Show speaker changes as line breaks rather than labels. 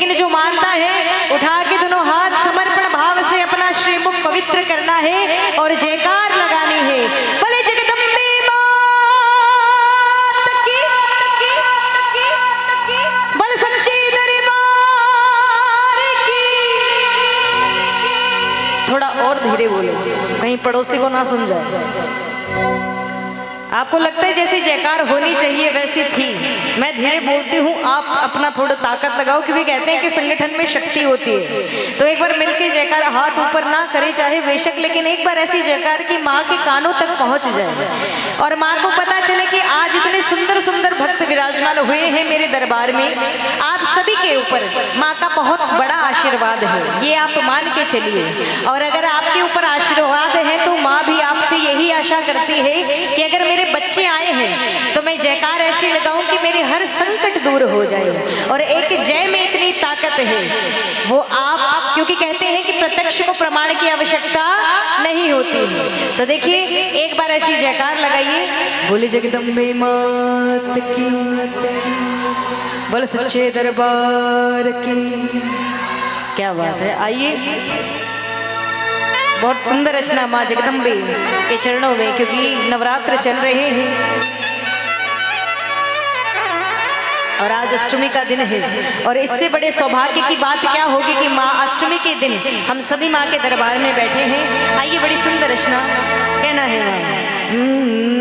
लेकिन जो मानता है उठा के दोनों हाथ समर्पण भाव से अपना श्रीमुख पवित्र करना है और जयकार लगानी है। बोले जगदम्बे मात की, बोले सच्चे दरबार की। थोड़ा और धीरे बोलो, कहीं पड़ोसी को ना सुन जाए। आपको लगता है जैसी जयकार होनी चाहिए वैसी थी, मैं धीरे बोलती हूँ, आप अपना थोड़ा ताकत लगाओ, क्योंकि कहते हैं कि संगठन में शक्ति होती है। तो एक बार मिलके जयकार, हाथ ऊपर ना करे चाहे बेशक, लेकिन एक बार ऐसी जयकार कि माँ के कानों तक पहुँच जाए और माँ को पता चले कि आज इतने सुंदर सुंदर भक्त विराजमान हुए हैं मेरे दरबार में। आप सभी के ऊपर माँ का बहुत बड़ा आशीर्वाद है, ये आप मान के चलिए। और अगर आपके ऊपर आशीर्वाद है तो माँ भी आपसे यही आशा करती है कि अगर मेरे बच्चे आए हैं तो मैं जयकार ऐसी लगाऊं कि मेरे हर संकट दूर हो जाए। और एक जय में इतनी ताकत है, वो आप, क्योंकि कहते हैं कि प्रत्यक्ष को प्रमाण की आवश्यकता नहीं होती है। तो देखिए एक बार ऐसी जयकार लगाइए, बोले जगदम्बे मात की, बोले सच्चे दरबार की। क्या बात है, आइए। बहुत सुंदर रचना माँ जगदम्बे के चरणों में, क्योंकि नवरात्र चल रहे हैं और आज अष्टमी का दिन है। और इससे बड़े सौभाग्य की बात क्या होगी कि माँ अष्टमी के दिन हम सभी माँ के दरबार में बैठे हैं। आइए, बड़ी सुंदर रचना, कहना है माँ।